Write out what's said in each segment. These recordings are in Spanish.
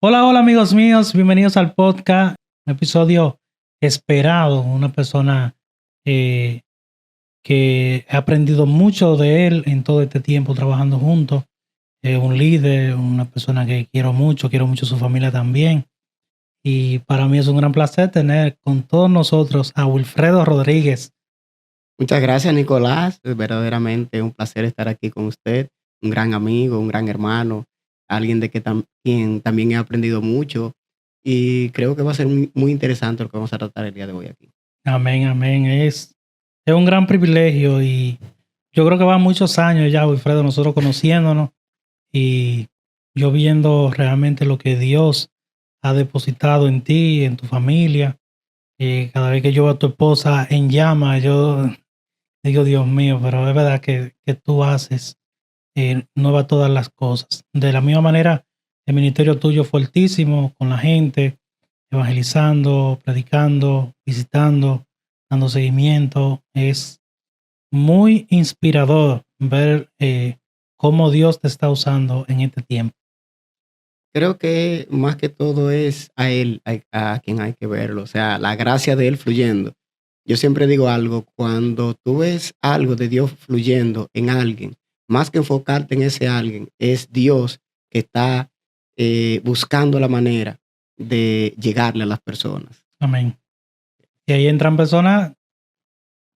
Hola, hola amigos míos, bienvenidos al podcast, un episodio esperado, una persona eh, que he aprendido mucho de él en todo este tiempo trabajando juntos, un líder, una persona que quiero mucho su familia también, y para mí es un gran placer tener con todos nosotros a Wilfredo Rodríguez. Muchas gracias, Nicolás. Es verdaderamente un placer estar aquí con usted, un gran amigo, un gran hermano, alguien de quien también he aprendido mucho y creo que va a ser muy interesante lo que vamos a tratar el día de hoy aquí. Amén, amén, es un gran privilegio y yo creo que va muchos años ya, Wilfredo, nosotros conociéndonos y yo viendo realmente lo que Dios ha depositado en ti, en tu familia. Cada vez que yo veo a tu esposa en llamas, yo digo, Dios mío, pero es verdad que tú haces nueva todas las cosas. De la misma manera, el ministerio tuyo fuertísimo con la gente, evangelizando, predicando, visitando, dando seguimiento. Es muy inspirador ver cómo Dios te está usando en este tiempo. Creo que más que todo es a él a quien hay que verlo, o sea, la gracia de él fluyendo. Yo siempre digo algo, cuando tú ves algo de Dios fluyendo en alguien, más que enfocarte en ese alguien, es Dios que está buscando la manera de llegarle a las personas. Amén. Y ahí entran personas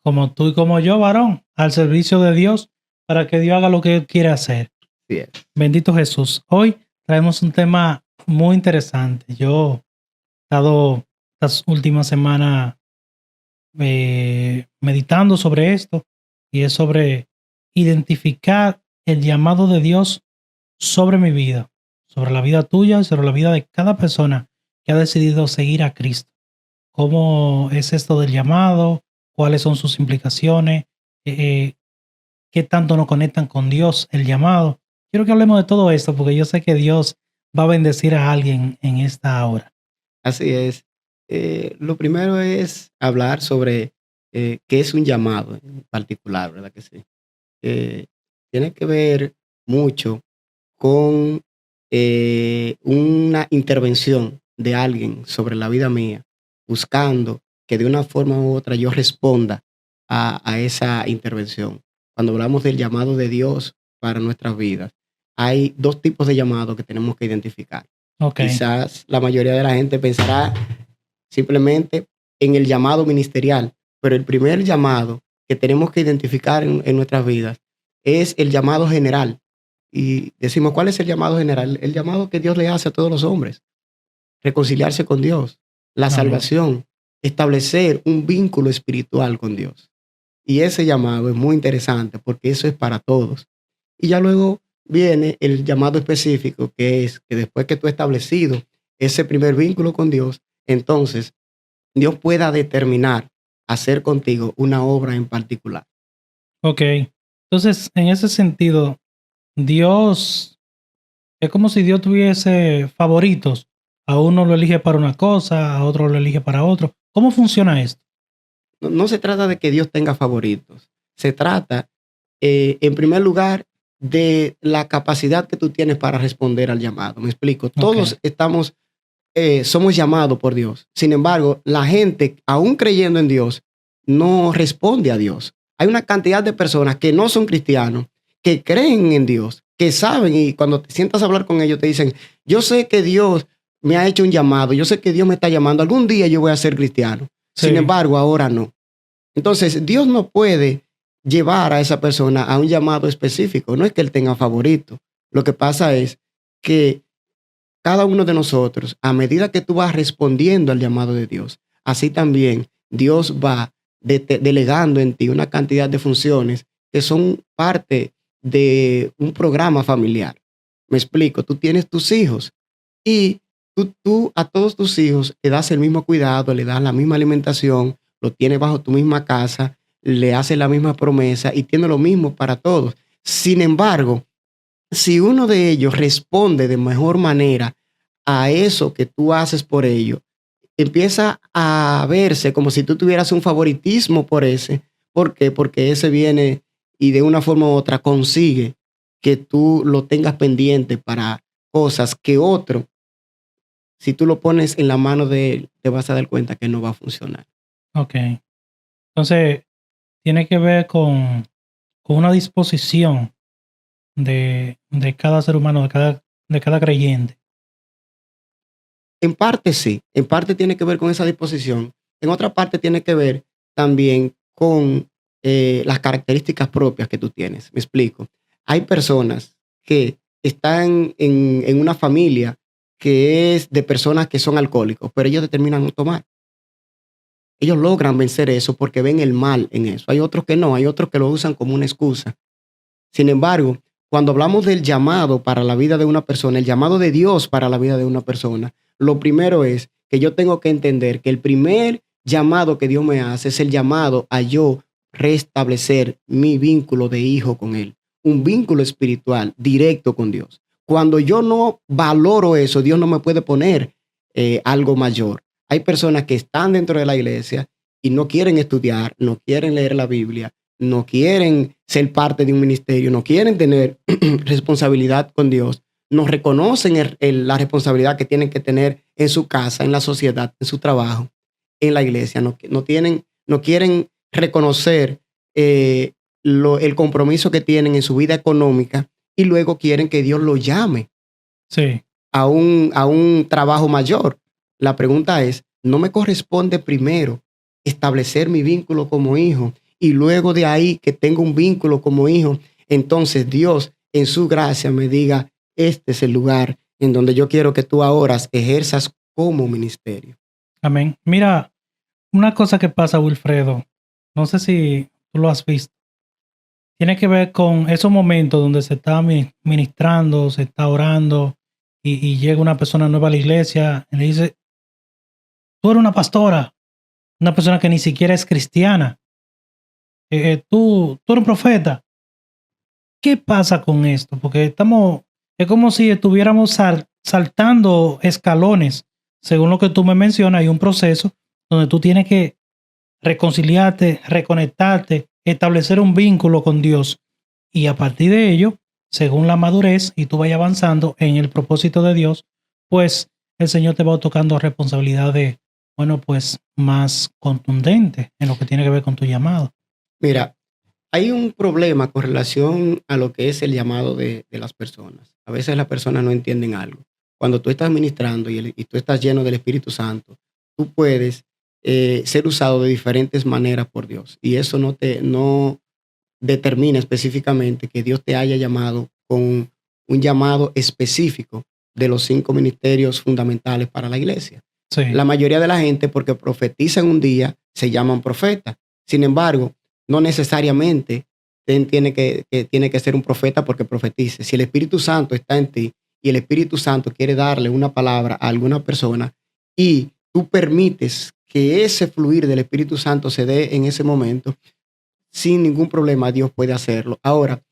como tú y como yo, varón, al servicio de Dios para que Dios haga lo que Él quiere hacer. Así es. Bendito Jesús. Hoy traemos un tema muy interesante. Yo he estado estas últimas semanas meditando sobre esto y es sobre identificar el llamado de Dios sobre mi vida, sobre la vida tuya y sobre la vida de cada persona que ha decidido seguir a Cristo. ¿Cómo es esto del llamado? ¿Cuáles son sus implicaciones? Eh, ¿Qué tanto nos conectan con Dios, el llamado? Quiero que hablemos de todo esto porque yo sé que Dios va a bendecir a alguien en esta hora. Así es. Lo primero es hablar sobre qué es un llamado en particular, ¿verdad que sí? Eh, Tiene que ver mucho con una intervención de alguien sobre la vida mía, buscando que de una forma u otra yo responda a esa intervención. Cuando hablamos del llamado de Dios para nuestras vidas, hay dos tipos de llamados que tenemos que identificar. Ok, Quizás la mayoría de la gente pensará simplemente en el llamado ministerial, pero el primer llamado que tenemos que identificar en nuestras vidas es el llamado general. Y decimos, ¿cuál es el llamado general? El llamado que Dios le hace a todos los hombres: reconciliarse con Dios, la amén. salvación, establecer un vínculo espiritual con Dios. Y ese llamado es muy interesante porque eso es para todos. Y ya luego viene el llamado específico, que es que después que tú has establecido ese primer vínculo con Dios, entonces Dios pueda determinar hacer contigo una obra en particular. Ok. Entonces, en ese sentido, Dios es como si Dios tuviese favoritos. A uno lo elige para una cosa, a otro lo elige para otro. ¿Cómo funciona esto? No se trata de que Dios tenga favoritos, se trata, en primer lugar, de la capacidad que tú tienes para responder al llamado. Me explico, Ok, todos somos llamados por Dios. Sin embargo, la gente, aún creyendo en Dios, no responde a Dios. Hay una cantidad de personas que no son cristianos, que creen en Dios, que saben, y cuando te sientas a hablar con ellos te dicen, yo sé que Dios me ha hecho un llamado, yo sé que Dios me está llamando, algún día yo voy a ser cristiano. Sin sí, embargo, ahora no. Entonces, Dios no puede llevar a esa persona a un llamado específico. No es que él tenga favorito. Lo que pasa es que cada uno de nosotros, a medida que tú vas respondiendo al llamado de Dios, así también Dios va delegando en ti una cantidad de funciones que son parte de un programa familiar. Me explico, tú tienes tus hijos y tú a todos tus hijos le das el mismo cuidado, le das la misma alimentación, lo tienes bajo tu misma casa, le haces la misma promesa y tiene lo mismo para todos. Sin embargo, si uno de ellos responde de mejor manera a eso que tú haces por ellos, empieza a verse como si tú tuvieras un favoritismo por ese. ¿Por qué? Porque ese viene y de una forma u otra consigue que tú lo tengas pendiente para cosas que otro si tú lo pones en la mano de Él, te vas a dar cuenta que no va a funcionar. Ok. Entonces, tiene que ver con una disposición de cada ser humano, de cada creyente. En parte sí, en parte tiene que ver con esa disposición, en otra parte tiene que ver también con las características propias que tú tienes. Me explico. Hay personas que están en una familia que es de personas que son alcohólicos, pero ellos determinan no tomar. Ellos logran vencer eso porque ven el mal en eso. Hay otros que no, hay otros que lo usan como una excusa. Sin embargo, cuando hablamos del llamado para la vida de una persona, el llamado de Dios para la vida de una persona, lo primero es que yo tengo que entender que el primer llamado que Dios me hace es el llamado a yo restablecer mi vínculo de hijo con Él, un vínculo espiritual directo con Dios. Cuando yo no valoro eso, Dios no me puede poner algo mayor. Hay personas que están dentro de la iglesia y no quieren estudiar, no quieren leer la Biblia, no quieren ser parte de un ministerio, no quieren tener responsabilidad con Dios, no reconocen la responsabilidad que tienen que tener en su casa, en la sociedad, en su trabajo, en la iglesia, no quieren reconocer el compromiso que tienen en su vida económica y luego quieren que Dios lo llame Sí, a un trabajo mayor. La pregunta es, ¿no me corresponde primero establecer mi vínculo como hijo? Y luego de ahí que tengo un vínculo como hijo, entonces Dios en su gracia me diga, este es el lugar en donde yo quiero que tú ahora ejerzas como ministerio. amén. Mira, una cosa que pasa, Wilfredo, no sé si tú lo has visto, tiene que ver con esos momentos donde se está ministrando, se está orando y llega una persona nueva a la iglesia y le dice, tú eres una pastora, una persona que ni siquiera es cristiana, tú eres un profeta. ¿Qué pasa con esto? Porque es como si estuviéramos saltando escalones. Según lo que tú me mencionas, hay un proceso donde tú tienes que reconciliarte, reconectarte, establecer un vínculo con Dios. Y a partir de ello, según la madurez y tú vayas avanzando en el propósito de Dios, pues el Señor te va tocando responsabilidades, bueno, pues más contundentes en lo que tiene que ver con tu llamado. Mira, hay un problema con relación a lo que es el llamado de las personas. A veces las personas no entienden algo. Cuando tú estás ministrando y tú estás lleno del Espíritu Santo, tú puedes ser usado de diferentes maneras por Dios. Y eso no determina específicamente que Dios te haya llamado con un llamado específico de los 5 ministerios fundamentales para la iglesia. Sí, La mayoría de la gente, porque profetizan un día, se llaman profetas. Sin embargo, no necesariamente tiene que ser un profeta porque profetice. Si el Espíritu Santo está en ti y el Espíritu Santo quiere darle una palabra a alguna persona y tú permites que ese fluir del Espíritu Santo se dé en ese momento, sin ningún problema Dios puede hacerlo. Ahora,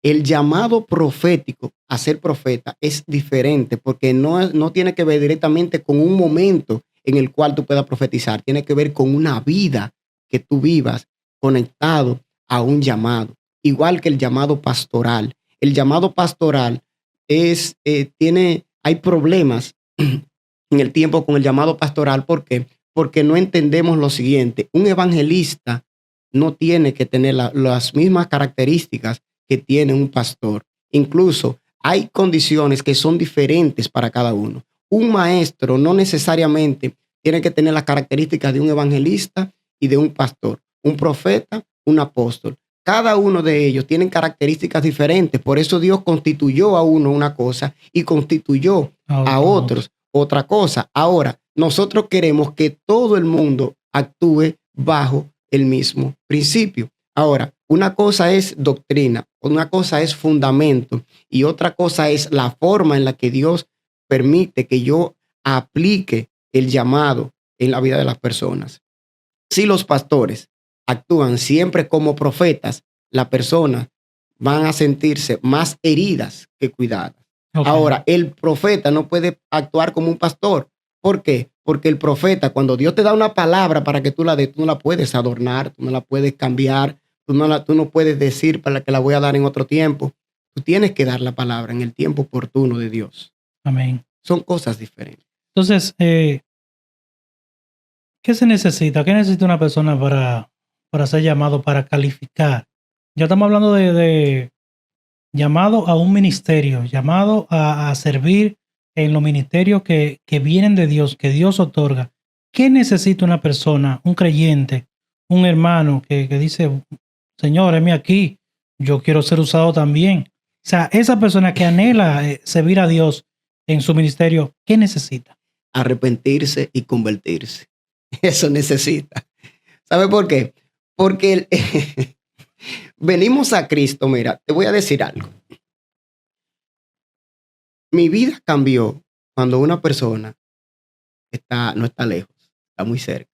el llamado profético a ser profeta es diferente porque no tiene que ver directamente con un momento en el cual tú puedas profetizar, tiene que ver con una vida que tú vivas conectado a un llamado, igual que el llamado pastoral. El llamado pastoral hay problemas en el tiempo con el llamado pastoral. ¿Por qué? Porque no entendemos lo siguiente: un evangelista no tiene que tener las mismas características que tiene un pastor. Incluso hay condiciones que son diferentes para cada uno. Un maestro no necesariamente tiene que tener las características de un evangelista y de un pastor, un profeta, un apóstol. Cada uno de ellos tienen características diferentes. Por eso Dios constituyó a uno una cosa y constituyó a otros otra cosa. Ahora, nosotros queremos que todo el mundo actúe bajo el mismo principio. Ahora, una cosa es doctrina, una cosa es fundamento y otra cosa es la forma en la que Dios permite que yo aplique el llamado en la vida de las personas. Si los pastores actúan siempre como profetas, las personas van a sentirse más heridas que cuidadas. okay. Ahora, el profeta no puede actuar como un pastor. ¿Por qué? Porque el profeta, cuando Dios te da una palabra para que tú la des, tú no la puedes adornar, tú no la puedes cambiar, tú no puedes decir para que la voy a dar en otro tiempo. Tú tienes que dar la palabra en el tiempo oportuno de Dios. Amén. Son cosas diferentes. Entonces, ¿qué se necesita? ¿Qué necesita una persona para ser llamado, para calificar? Ya estamos hablando de llamado a un ministerio, llamado a servir en los ministerios que vienen de Dios, que Dios otorga. ¿Qué necesita una persona, un creyente, un hermano que dice, Señor, heme aquí, yo quiero ser usado también? O sea, esa persona que anhela servir a Dios en su ministerio, ¿qué necesita? Arrepentirse y convertirse. Eso necesita. ¿Sabe por qué? Porque venimos a Cristo. Mira, te voy a decir algo. Mi vida cambió cuando una persona no está lejos, está muy cerca.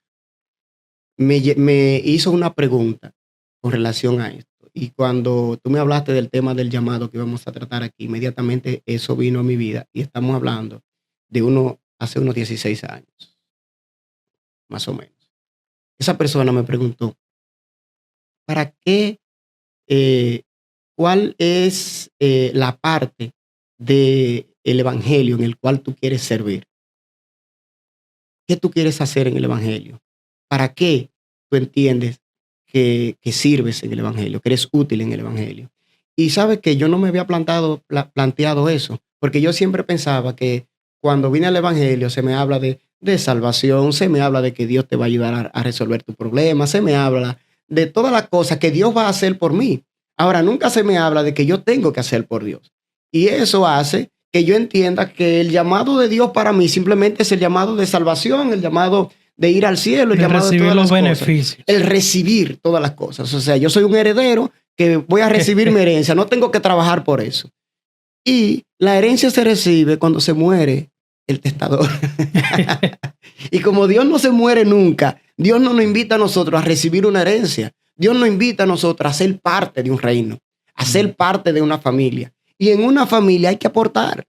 Me hizo una pregunta con relación a esto. Y cuando tú me hablaste del tema del llamado que íbamos a tratar aquí, inmediatamente eso vino a mi vida. Y estamos hablando de hace unos 16 años, más o menos. Esa persona me preguntó, ¿para qué? ¿Cuál es la parte del evangelio en el cual tú quieres servir? ¿Qué tú quieres hacer en el evangelio? ¿Para qué tú entiendes que sirves en el evangelio, que eres útil en el evangelio? Y sabes que yo no me había planteado eso, porque yo siempre pensaba que cuando vine al evangelio se me habla de salvación, se me habla de que Dios te va a ayudar a resolver tu problema, se me habla de todas las cosas que Dios va a hacer por mí. Ahora, nunca se me habla de que yo tengo que hacer por Dios. Y eso hace que yo entienda que el llamado de Dios para mí simplemente es el llamado de salvación, el llamado de ir al cielo, el De llamado de recibir todas los las beneficios. cosas, el recibir todas las cosas. O sea, yo soy un heredero que voy a recibir mi herencia, no tengo que trabajar por eso. Y la herencia se recibe cuando se muere el testador. Y como Dios no se muere nunca, Dios no nos invita a nosotros a recibir una herencia. Dios nos invita a nosotros a ser parte de un reino, a ser parte de una familia. Y en una familia hay que aportar.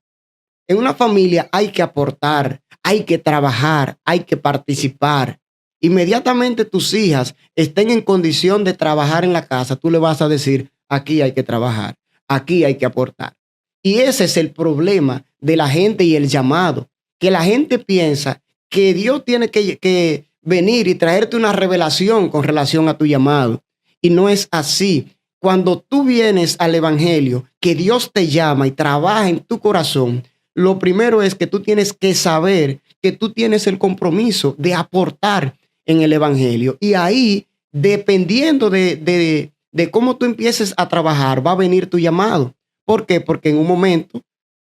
En una familia hay que aportar, hay que trabajar, hay que participar. Inmediatamente tus hijas estén en condición de trabajar en la casa, tú le vas a decir, aquí hay que trabajar, aquí hay que aportar. Y ese es el problema de la gente y el llamado, que la gente piensa que Dios tiene que venir y traerte una revelación con relación a tu llamado. Y no es así. Cuando tú vienes al evangelio, que Dios te llama y trabaja en tu corazón, lo primero es que tú tienes que saber que tú tienes el compromiso de aportar en el evangelio. Y ahí, dependiendo de cómo tú empieces a trabajar, va a venir tu llamado. ¿Por qué? Porque en un momento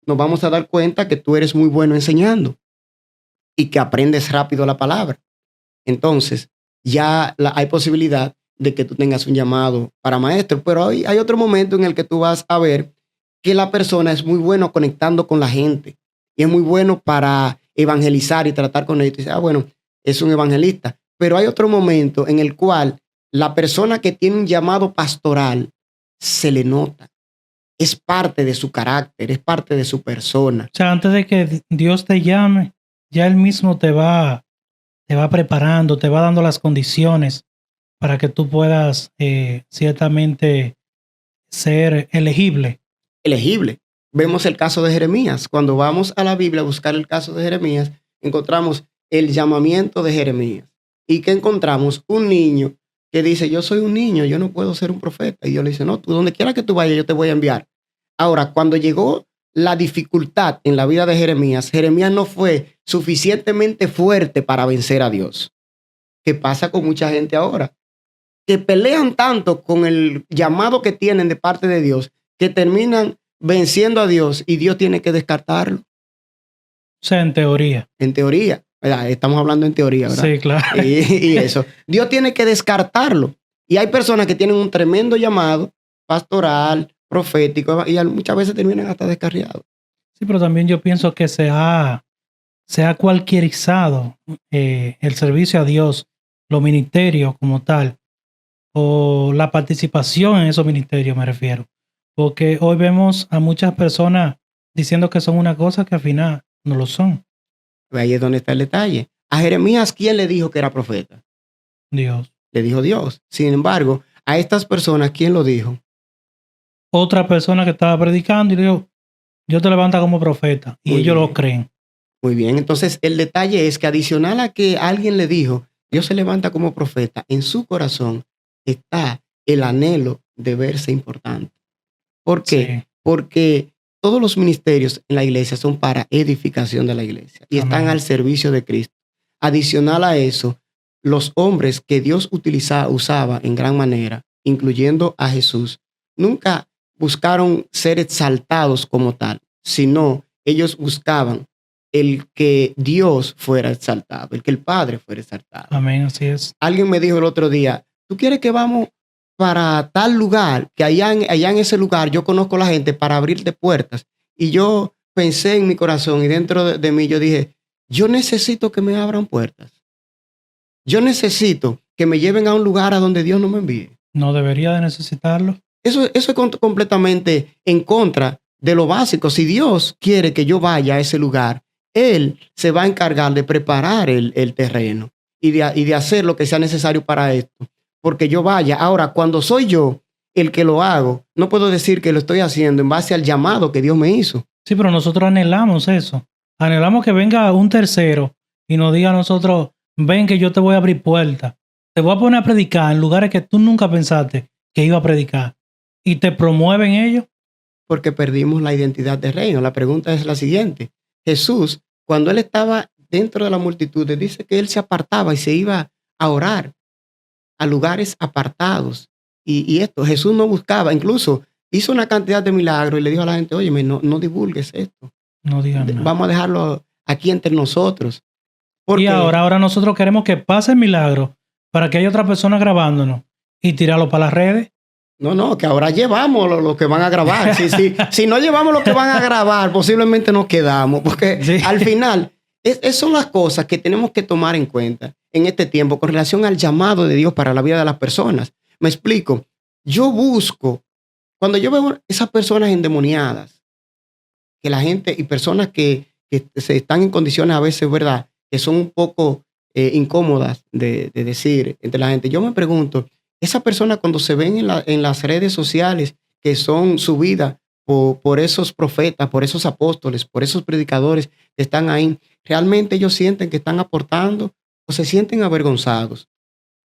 nos vamos a dar cuenta que tú eres muy bueno enseñando y que aprendes rápido la palabra. Entonces, ya hay posibilidad de que tú tengas un llamado para maestro, pero hay otro momento en el que tú vas a ver que la persona es muy bueno conectando con la gente y es muy bueno para evangelizar y tratar con ellos. Y dice, bueno, es un evangelista. Pero hay otro momento en el cual la persona que tiene un llamado pastoral se le nota. Es parte de su carácter, es parte de su persona. O sea, antes de que Dios te llame, ya Él mismo te va preparando, te va dando las condiciones para que tú puedas ciertamente ser elegible. Elegible. Vemos el caso de Jeremías. Cuando vamos a la Biblia a buscar el caso de Jeremías, encontramos el llamamiento de Jeremías. ¿Y qué encontramos? Un niño que dice, yo soy un niño, yo no puedo ser un profeta. Y Dios le dice, no, tú donde quiera que tú vayas, yo te voy a enviar. Ahora, cuando llegó la dificultad en la vida de Jeremías, Jeremías no fue suficientemente fuerte para vencer a Dios. ¿Qué pasa con mucha gente ahora? Que pelean tanto con el llamado que tienen de parte de Dios, que terminan venciendo a Dios y Dios tiene que descartarlo. O sea, en teoría. En teoría, ¿verdad? Estamos hablando en teoría, ¿verdad? Sí, claro. Y eso. Dios tiene que descartarlo. Y hay personas que tienen un tremendo llamado pastoral, profético, y muchas veces terminan hasta descarriados. Sí, pero también yo pienso que se ha cualquierizado el servicio a Dios, los ministerios como tal, o la participación en esos ministerios, me refiero. Porque hoy vemos a muchas personas diciendo que son una cosa que al final no lo son. Ahí es donde está el detalle. A Jeremías, ¿quién le dijo que era profeta? Dios. Le dijo Dios. Sin embargo, a estas personas, ¿quién lo dijo? Otra persona que estaba predicando y dijo, Dios te levanta como profeta. Y Muy ellos bien. lo creen. Muy bien, entonces el detalle es que adicional a que alguien le dijo, Dios se levanta como profeta, en su corazón está el anhelo de verse importante. ¿Por qué? Sí, Porque todos los ministerios en la iglesia son para edificación de la iglesia y están al amén. servicio de Cristo. Adicional a eso, los hombres que Dios usaba en gran manera, incluyendo a Jesús, nunca buscaron ser exaltados como tal, sino ellos buscaban el que Dios fuera exaltado, el que el Padre fuera exaltado. Amén, así es. Alguien me dijo el otro día, ¿tú quieres que vamos para tal lugar? Que allá en ese lugar yo conozco a la gente para abrirte puertas. Y yo pensé en mi corazón y dentro de mí yo dije, yo necesito que me abran puertas. Yo necesito que me lleven a un lugar a donde Dios no me envíe. No debería de necesitarlo. Eso es completamente en contra de lo básico. Si Dios quiere que yo vaya a ese lugar, Él se va a encargar de preparar el terreno y de hacer lo que sea necesario para esto. Porque yo vaya. Ahora, cuando soy yo el que lo hago, no puedo decir que lo estoy haciendo en base al llamado que Dios me hizo. Sí, pero nosotros anhelamos eso. Anhelamos que venga un tercero y nos diga a nosotros, ven que yo te voy a abrir puertas. Te voy a poner a predicar en lugares que tú nunca pensaste que iba a predicar. Y te promueven ellos. Porque perdimos la identidad de reino. La pregunta es la siguiente. Jesús, cuando Él estaba dentro de la multitud, dice que Él se apartaba y se iba a orar a lugares apartados. Y esto, Jesús no buscaba, incluso hizo una cantidad de milagros y le dijo a la gente, oye, no divulgues esto. No digan nada. Vamos a dejarlo aquí entre nosotros. Y Porque ahora nosotros queremos que pase el milagro para que haya otra persona grabándonos y tirarlo para las redes. no, que ahora llevamos lo que van a grabar. Si no llevamos lo que van a grabar, posiblemente nos quedamos. Porque Sí. al final, esas son las cosas que tenemos que tomar en cuenta en este tiempo con relación al llamado de Dios para la vida de las personas. Me explico. Yo busco, cuando yo veo esas personas endemoniadas, que la gente y personas que se están en condiciones a veces, ¿verdad? Que son un poco incómodas de decir entre la gente. Yo me pregunto, esas personas cuando se ven en las redes sociales que son subidas por esos profetas, por esos apóstoles, por esos predicadores que están ahí, ¿realmente ellos sienten que están aportando o se sienten avergonzados?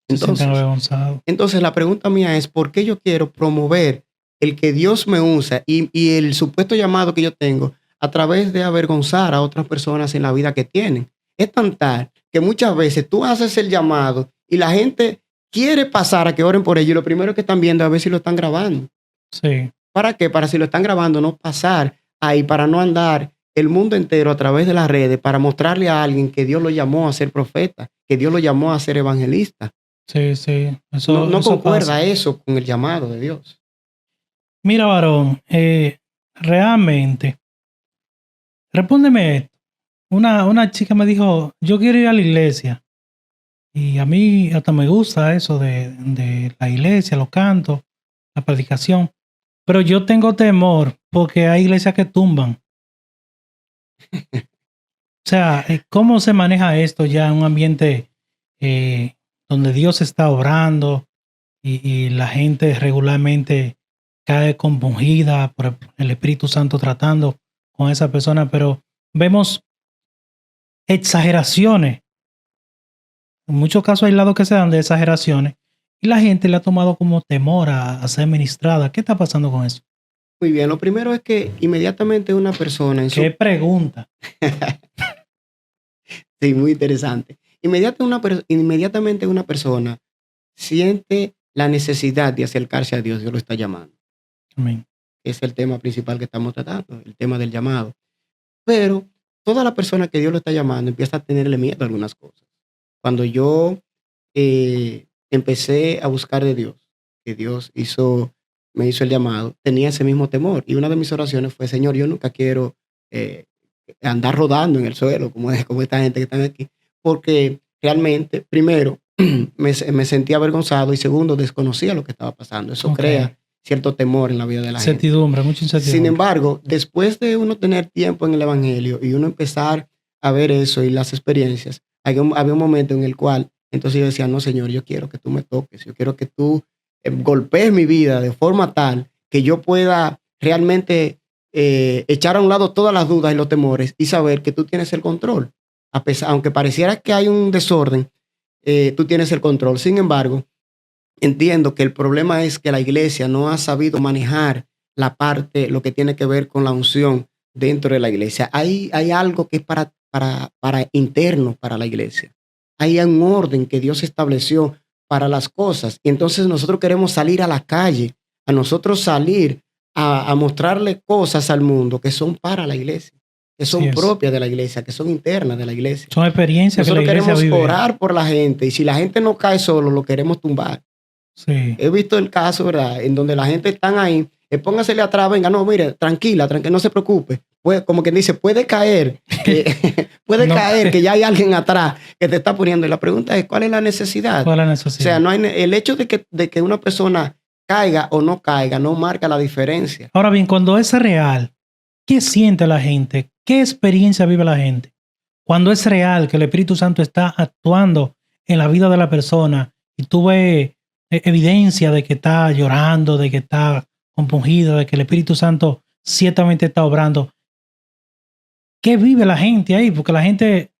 Se sienten Entonces, avergonzados. entonces la pregunta mía es, ¿por qué yo quiero promover el que Dios me usa y el supuesto llamado que yo tengo a través de avergonzar a otras personas en la vida que tienen? Es tan tal que muchas veces tú haces el llamado y la gente quiere pasar a que oren por ello y lo primero que están viendo es a ver si lo están grabando. Sí. ¿Para qué? Para si lo están grabando, no pasar ahí, para no andar el mundo entero a través de las redes, para mostrarle a alguien que Dios lo llamó a ser profeta, que Dios lo llamó a ser evangelista. Sí, sí. No, Eso, no eso concuerda pasa. eso con el llamado de Dios. Mira, varón, realmente, respóndeme esto. Una chica me dijo, yo quiero ir a la iglesia. Y a mí hasta me gusta eso de la iglesia, los cantos, la predicación. Pero yo tengo temor porque hay iglesias que tumban. O sea, ¿cómo se maneja esto ya en un ambiente donde Dios está obrando y la gente regularmente cae compungida por el Espíritu Santo tratando con esa persona? Pero vemos exageraciones. En muchos casos aislados que se dan de exageraciones y la gente le ha tomado como temor a ser ministrada. ¿Qué está pasando con eso? Muy bien, lo primero es que inmediatamente una persona en su... ¿Qué pregunta? Sí, muy interesante. Inmediatamente una persona siente la necesidad de acercarse a Dios, Dios lo está llamando. Amén. Es el tema principal que estamos tratando, el tema del llamado. Pero toda la persona que Dios lo está llamando empieza a tenerle miedo a algunas cosas. Cuando yo empecé a buscar de Dios, que Dios me hizo el llamado, tenía ese mismo temor. Y una de mis oraciones fue, Señor, yo nunca quiero andar rodando en el suelo como esta gente que están aquí, porque realmente, primero, me sentía avergonzado y segundo, desconocía lo que estaba pasando. Eso Ok. crea cierto temor en la vida de la gente. Incertidumbre, mucha incertidumbre. Sin embargo, después de uno tener tiempo en el Evangelio y uno empezar a ver eso y las experiencias, había un momento en el cual entonces yo decía, no, Señor, yo quiero que tú me toques, yo quiero que tú golpees mi vida de forma tal que yo pueda realmente echar a un lado todas las dudas y los temores y saber que tú tienes el control. Aunque pareciera que hay un desorden, tú tienes el control. Sin embargo, entiendo que el problema es que la iglesia no ha sabido manejar la parte, lo que tiene que ver con la unción dentro de la iglesia. Hay algo que es para interno para la iglesia. Hay un orden que Dios estableció para las cosas. Y entonces nosotros queremos salir a la calle, a nosotros salir a mostrarle cosas al mundo que son para la iglesia, que son propias de la iglesia, que son internas de la iglesia. Son experiencias nosotros que la iglesia queremos vive. Orar por la gente y si la gente no cae solo, lo queremos tumbar. Sí. He visto el caso, ¿verdad? En donde la gente está ahí, póngasele atrás, venga, no, mire, tranquila, no se preocupe. Pues, como quien dice, puede caer, caer, que ya hay alguien atrás que te está poniendo. Y la pregunta es, ¿cuál es la necesidad? ¿Cuál es la necesidad? O sea, no hay, el hecho de que una persona caiga o no caiga no marca la diferencia. Ahora bien, cuando es real, ¿qué siente la gente? ¿Qué experiencia vive la gente? Cuando es real que el Espíritu Santo está actuando en la vida de la persona y tú ves evidencia de que está llorando, de que está compungido, de que el Espíritu Santo ciertamente está obrando. ¿Qué vive la gente ahí? Porque la gente,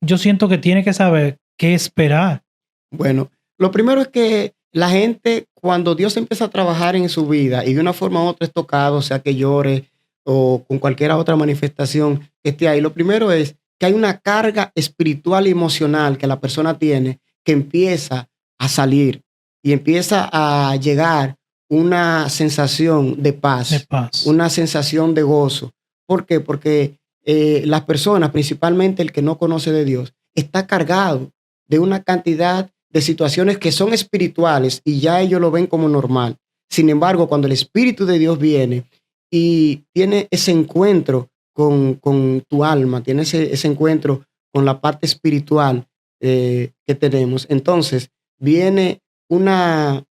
yo siento que tiene que saber qué esperar. Bueno, lo primero es que la gente, cuando Dios empieza a trabajar en su vida y de una forma u otra es tocado, sea que llore o con cualquier otra manifestación que esté ahí, lo primero es que hay una carga espiritual y emocional que la persona tiene que empieza a salir y empieza a llegar una sensación de paz, una sensación de gozo. ¿Por qué? Porque las personas, principalmente el que no conoce de Dios, está cargado de una cantidad de situaciones que son espirituales y ya ellos lo ven como normal. Sin embargo, cuando el Espíritu de Dios viene y tiene ese encuentro con tu alma, tiene ese encuentro con la parte espiritual que tenemos, entonces viene una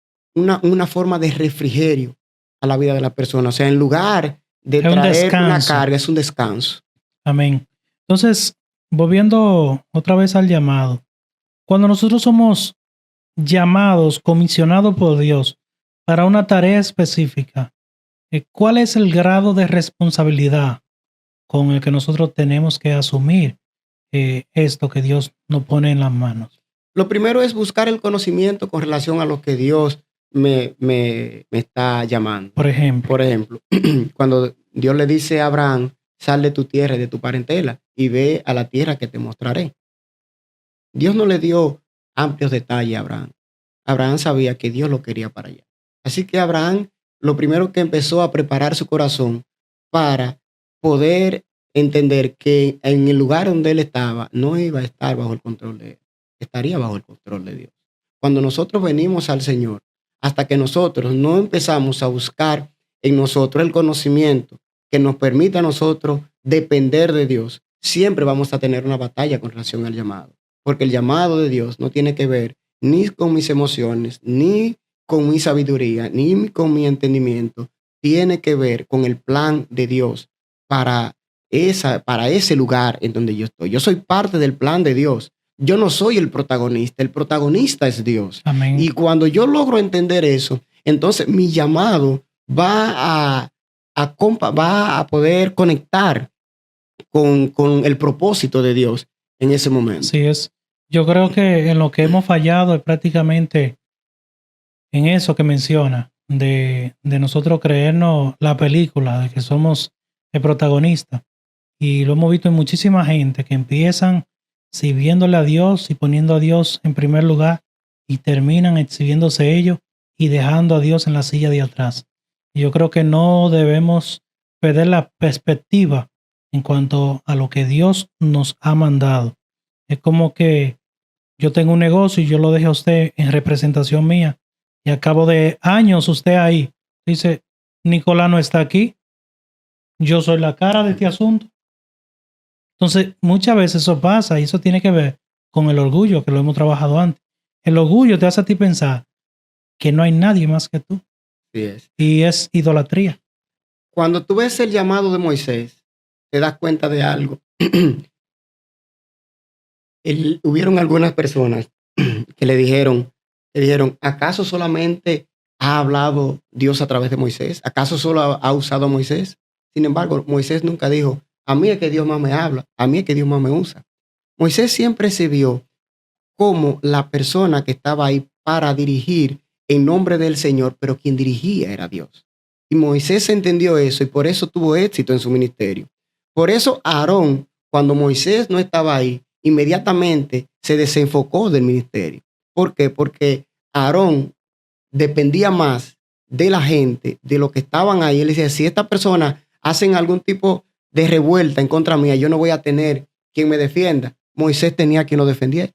forma de refrigerio a la vida de la persona. O sea, en lugar de traer una carga, es un descanso. Amén. Entonces, volviendo otra vez al llamado, cuando nosotros somos llamados, comisionados por Dios para una tarea específica, ¿cuál es el grado de responsabilidad con el que nosotros tenemos que asumir esto que Dios nos pone en las manos? Lo primero es buscar el conocimiento con relación a lo que Dios me está llamando. Por ejemplo, cuando Dios le dice a Abraham, sal de tu tierra y de tu parentela y ve a la tierra que te mostraré. Dios no le dio amplios detalles a Abraham. Abraham sabía que Dios lo quería para allá. Así que Abraham lo primero que empezó a preparar su corazón para poder entender que en el lugar donde él estaba no iba a estar bajo el control de él, estaría bajo el control de Dios. Cuando nosotros venimos al Señor, hasta que nosotros no empezamos a buscar en nosotros el conocimiento que nos permita a nosotros depender de Dios, siempre vamos a tener una batalla con relación al llamado. Porque el llamado de Dios no tiene que ver ni con mis emociones, ni con mi sabiduría, ni con mi entendimiento. Tiene que ver con el plan de Dios para ese lugar en donde yo estoy. Yo soy parte del plan de Dios. Yo no soy el protagonista es Dios. Amén. Y cuando yo logro entender eso, entonces mi llamado va a poder conectar con el propósito de Dios en ese momento. Así es. Yo creo que en lo que hemos fallado es prácticamente en eso que menciona, de nosotros creernos la película, de que somos el protagonista. Y lo hemos visto en muchísima gente que empiezan sirviéndole a Dios y poniendo a Dios en primer lugar y terminan exhibiéndose ellos y dejando a Dios en la silla de atrás. Y yo creo que no debemos perder la perspectiva en cuanto a lo que Dios nos ha mandado. Es como que yo tengo un negocio y yo lo dejo a usted en representación mía y a cabo de años usted ahí dice, Nicolás no está aquí, yo soy la cara de este asunto. Entonces, muchas veces eso pasa y eso tiene que ver con el orgullo, que lo hemos trabajado antes. El orgullo te hace a ti pensar que no hay nadie más que tú. Sí es. Y es idolatría. Cuando tú ves el llamado de Moisés, te das cuenta de algo. Hubieron algunas personas que le dijeron, ¿acaso solamente ha hablado Dios a través de Moisés? ¿Acaso solo ha usado a Moisés? Sin embargo, Moisés nunca dijo, a mí es que Dios más me habla, a mí es que Dios más me usa. Moisés siempre se vio como la persona que estaba ahí para dirigir en nombre del Señor, pero quien dirigía era Dios. Y Moisés entendió eso y por eso tuvo éxito en su ministerio. Por eso Aarón, cuando Moisés no estaba ahí, inmediatamente se desenfocó del ministerio. ¿Por qué? Porque Aarón dependía más de la gente, de lo que estaban ahí. Él decía, si estas personas hacen algún tipo de revuelta en contra mía, yo no voy a tener quien me defienda. Moisés tenía quien lo defendiera,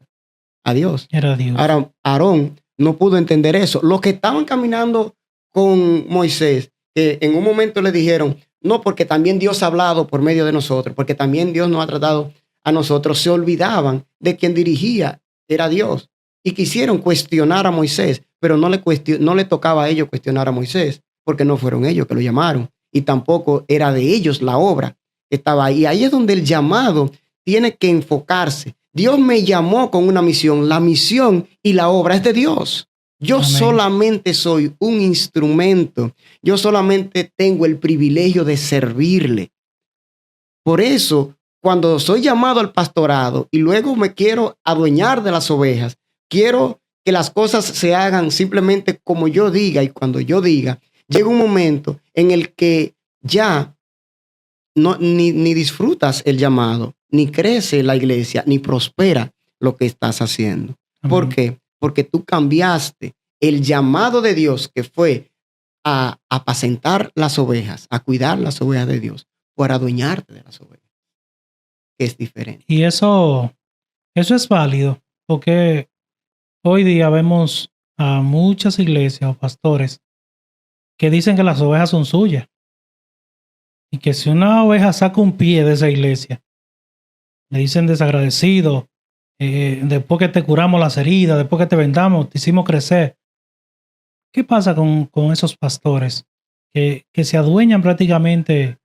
a Dios. Era Dios. Ahora, Aarón no pudo entender eso. Los que estaban caminando con Moisés, que en un momento le dijeron, no, porque también Dios ha hablado por medio de nosotros, porque también Dios nos ha tratado a nosotros, se olvidaban de quien dirigía era Dios y quisieron cuestionar a Moisés, pero no le tocaba a ellos cuestionar a Moisés, porque no fueron ellos que lo llamaron y tampoco era de ellos la obra que estaba ahí. Ahí es donde el llamado tiene que enfocarse. Dios me llamó con una misión. La misión y la obra es de Dios. Yo Amén. solamente soy un instrumento. Yo solamente tengo el privilegio de servirle. Por eso, cuando soy llamado al pastorado y luego me quiero adueñar de las ovejas, quiero que las cosas se hagan simplemente como yo diga y cuando yo diga, llega un momento en el que ya ni disfrutas el llamado, ni crece la iglesia, ni prospera lo que estás haciendo. Amén. ¿Por qué? Porque tú cambiaste el llamado de Dios, que fue a apacentar las ovejas, a cuidar las ovejas de Dios, por adueñarte de las ovejas, que es diferente. Y eso es válido, porque hoy día vemos a muchas iglesias o pastores que dicen que las ovejas son suyas. Y que si una oveja saca un pie de esa iglesia, le dicen desagradecido, después que te curamos las heridas, después que te vendamos, te hicimos crecer. ¿Qué pasa con esos pastores que se adueñan prácticamente?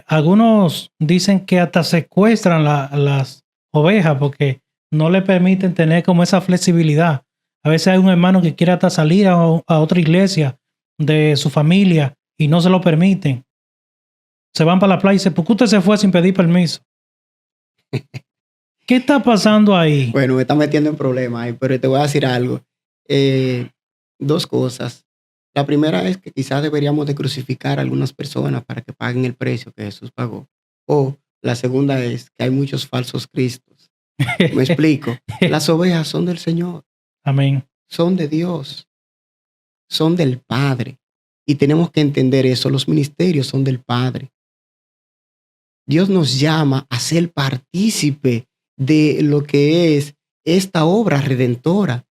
Algunos dicen que hasta secuestran las ovejas porque no le permiten tener como esa flexibilidad. A veces hay un hermano que quiere hasta salir a otra iglesia de su familia y no se lo permiten. Se van para la playa y dicen, ¿por qué usted se fue sin pedir permiso? ¿Qué está pasando ahí? Bueno, me está metiendo en problemas ahí, pero te voy a decir algo. Dos cosas. La primera es que quizás deberíamos de crucificar a algunas personas para que paguen el precio que Jesús pagó. O la segunda es que hay muchos falsos cristos. Me explico. Las ovejas son del Señor. Amén. Son de Dios. Son del Padre. Y tenemos que entender eso. Los ministerios son del Padre. Dios nos llama a ser partícipe de lo que es esta obra redentora.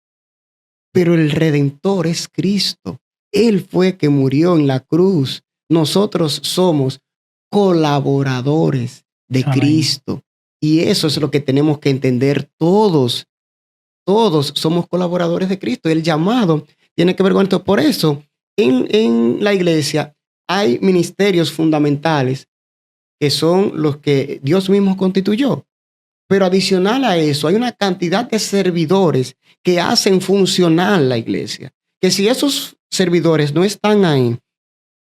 Pero el Redentor es Cristo. Él fue que murió en la cruz. Nosotros somos colaboradores de Amén. Cristo. Y eso es lo que tenemos que entender todos. Todos somos colaboradores de Cristo. El llamado tiene que ver con esto. Por eso, en la iglesia hay ministerios fundamentales que son los que Dios mismo constituyó. Pero adicional a eso, hay una cantidad de servidores que hacen funcionar la iglesia. Que si esos servidores no están ahí,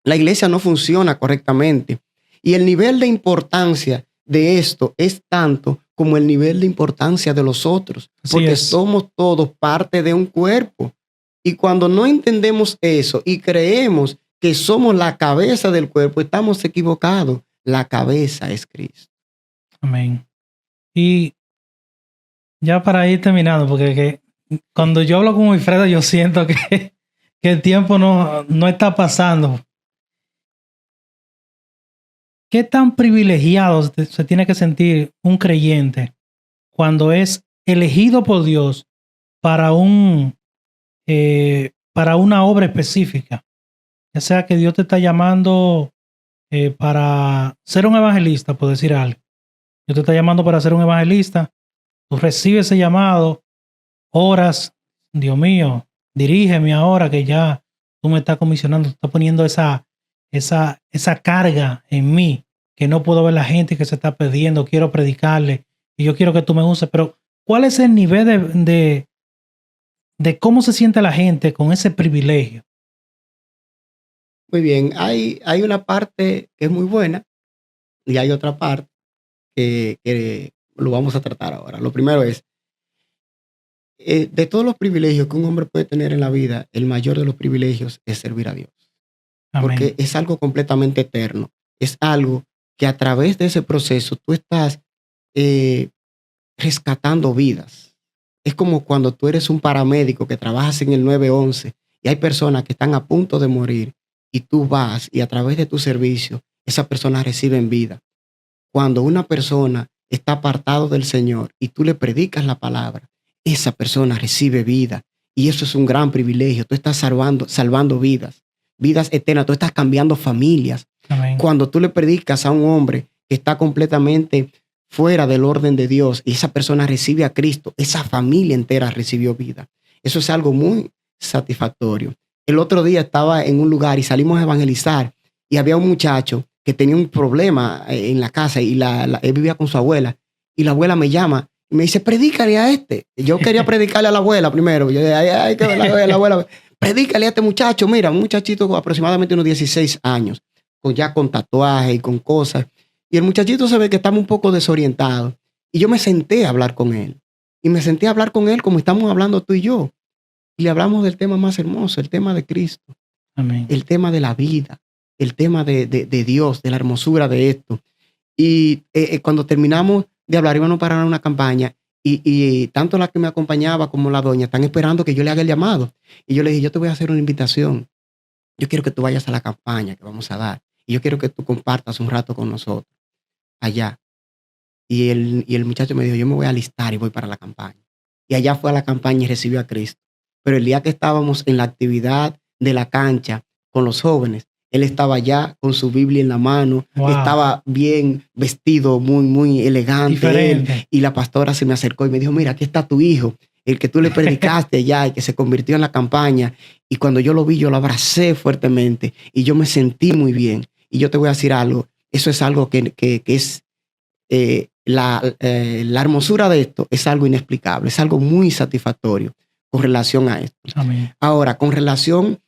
la iglesia no funciona correctamente. Y el nivel de importancia de esto es tanto como el nivel de importancia de los otros. Porque somos todos parte de un cuerpo. Y cuando no entendemos eso y creemos que somos la cabeza del cuerpo, estamos equivocados. La cabeza es Cristo. Amén. Y ya para ir terminando, porque cuando yo hablo con Wilfredo, yo siento que el tiempo no está pasando. ¿Qué tan privilegiado se tiene que sentir un creyente cuando es elegido por Dios para una obra específica? Ya sea que Dios te está llamando para ser un evangelista, por decir algo. Dios te está llamando para ser un evangelista. Tú recibes ese llamado, oras, Dios mío, dirígeme ahora que ya tú me estás comisionando, tú estás poniendo esa carga en mí, que no puedo ver la gente que se está perdiendo, quiero predicarle y yo quiero que tú me uses, pero ¿cuál es el nivel de cómo se siente la gente con ese privilegio? Muy bien, hay una parte que es muy buena Y hay otra parte que lo vamos a tratar ahora. Lo primero es, de todos los privilegios que un hombre puede tener en la vida, el mayor de los privilegios es servir a Dios. Porque Amén. es algo completamente eterno. Es algo que a través de ese proceso tú estás eh, rescatando vidas. Es como cuando tú eres un paramédico que trabajas en el 911 y hay personas que están a punto de morir y tú vas y a través de tu servicio, esas personas reciben vida. Cuando una persona está apartado del Señor y tú le predicas la palabra, esa persona recibe vida. Y eso es un gran privilegio. Tú estás salvando vidas, vidas eternas. Tú estás cambiando familias. Amén. Cuando tú le predicas a un hombre que está completamente fuera del orden de Dios y esa persona recibe a Cristo, esa familia entera recibió vida. Eso es algo muy satisfactorio. El otro día estaba en un lugar y salimos a evangelizar y había un muchacho que tenía un problema en la casa y él vivía con su abuela y la abuela me llama y me dice, predícale a este. Yo quería predicarle a la abuela primero. Yo dije, ay, que la abuela, predícale a este muchacho. Mira, un muchachito con aproximadamente unos 16 años, ya con tatuajes y con cosas. Y el muchachito se ve que estaba un poco desorientado. Y yo me senté a hablar con él. Y me senté a hablar con él como estamos hablando tú y yo. Y le hablamos del tema más hermoso, el tema de Cristo, Amén. el tema de la vida, el tema de Dios, de la hermosura de esto. Y cuando terminamos de hablar, íbamos para una campaña y tanto la que me acompañaba como la doña están esperando que yo le haga el llamado. Y yo le dije, yo te voy a hacer una invitación. Yo quiero que tú vayas a la campaña que vamos a dar. Y yo quiero que tú compartas un rato con nosotros allá. Y el muchacho me dijo, yo me voy a alistar y voy para la campaña. Y allá fue a la campaña y recibió a Cristo. Pero el día que estábamos en la actividad de la cancha con los jóvenes, él estaba allá con su Biblia en la mano, Wow. estaba bien vestido, muy, muy elegante. Diferente. Y la pastora se me acercó y me dijo, mira, aquí está tu hijo, el que tú le predicaste allá y que se convirtió en la campaña. Y cuando yo lo vi, yo lo abracé fuertemente y yo me sentí muy bien. Y yo te voy a decir algo, eso es algo que es la hermosura de esto es algo inexplicable, es algo muy satisfactorio con relación a esto. Amén. Ahora, con relación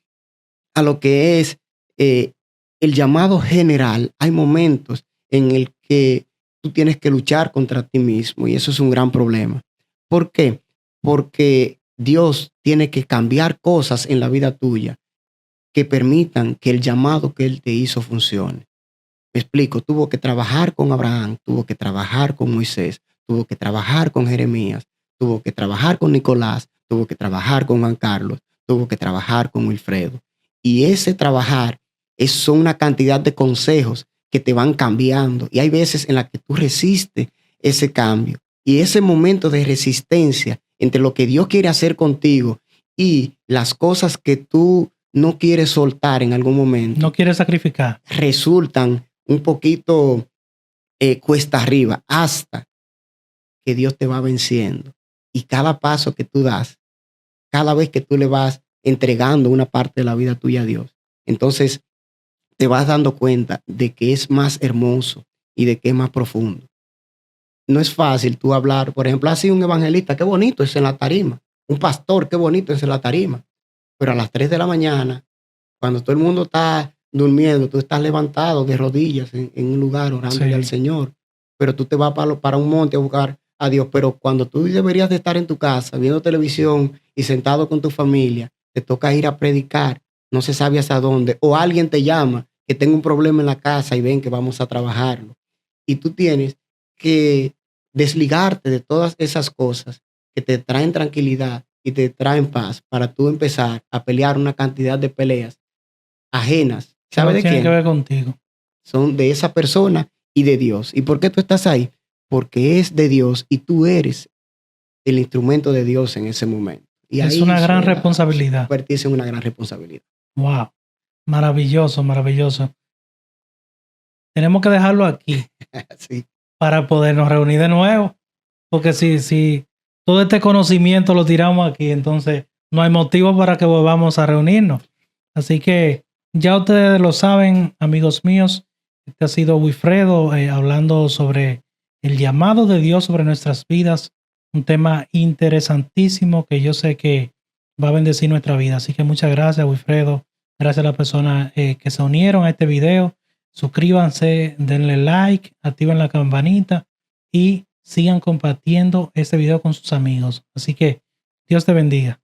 a lo que es el llamado general, hay momentos en el que tú tienes que luchar contra ti mismo y eso es un gran problema. ¿Por qué? Porque Dios tiene que cambiar cosas en la vida tuya que permitan que el llamado que Él te hizo funcione. Me explico, tuvo que trabajar con Abraham, tuvo que trabajar con Moisés, tuvo que trabajar con Jeremías, tuvo que trabajar con Nicolás, tuvo que trabajar con Juan Carlos, tuvo que trabajar con Wilfredo. Y ese trabajar son una cantidad de consejos que te van cambiando. Y hay veces en las que tú resistes ese cambio. Y ese momento de resistencia entre lo que Dios quiere hacer contigo y las cosas que tú no quieres soltar en algún momento. No quieres sacrificar. Resultan un poquito cuesta arriba hasta que Dios te va venciendo. Y cada paso que tú das, cada vez que tú le vas entregando una parte de la vida tuya a Dios, entonces te vas dando cuenta de que es más hermoso y de que es más profundo. No es fácil tú hablar, por ejemplo, así un evangelista, qué bonito es en la tarima. Un pastor, qué bonito es en la tarima. Pero a las 3 de la mañana, cuando todo el mundo está durmiendo, tú estás levantado de rodillas en un lugar orándole Sí. al Señor, pero tú te vas para un monte a buscar a Dios, pero cuando tú deberías de estar en tu casa viendo televisión y sentado con tu familia, te toca ir a predicar, no se sabe hasta dónde, o alguien te llama que tenga un problema en la casa y ven que vamos a trabajarlo. Y tú tienes que desligarte de todas esas cosas que te traen tranquilidad y te traen paz para tú empezar a pelear una cantidad de peleas ajenas. ¿Sabes de Tiene quién? que ver contigo. Son de esa persona y de Dios. ¿Y por qué tú estás ahí? Porque es de Dios y tú eres el instrumento de Dios en ese momento. Y Es ahí una gran suena- responsabilidad. convertirse en una gran responsabilidad. Wow. Maravilloso, maravilloso. Tenemos que dejarlo aquí Sí, para podernos reunir de nuevo. Porque si todo este conocimiento lo tiramos aquí, entonces no hay motivo para que volvamos a reunirnos. Así que ya ustedes lo saben, amigos míos. Este ha sido Wilfredo hablando sobre el llamado de Dios sobre nuestras vidas. Un tema interesantísimo que yo sé que va a bendecir nuestra vida. Así que muchas gracias, Wilfredo. Gracias a las personas que se unieron a este video. suscríbanse, denle like, activen la campanita y sigan compartiendo este video con sus amigos. Así que Dios te bendiga.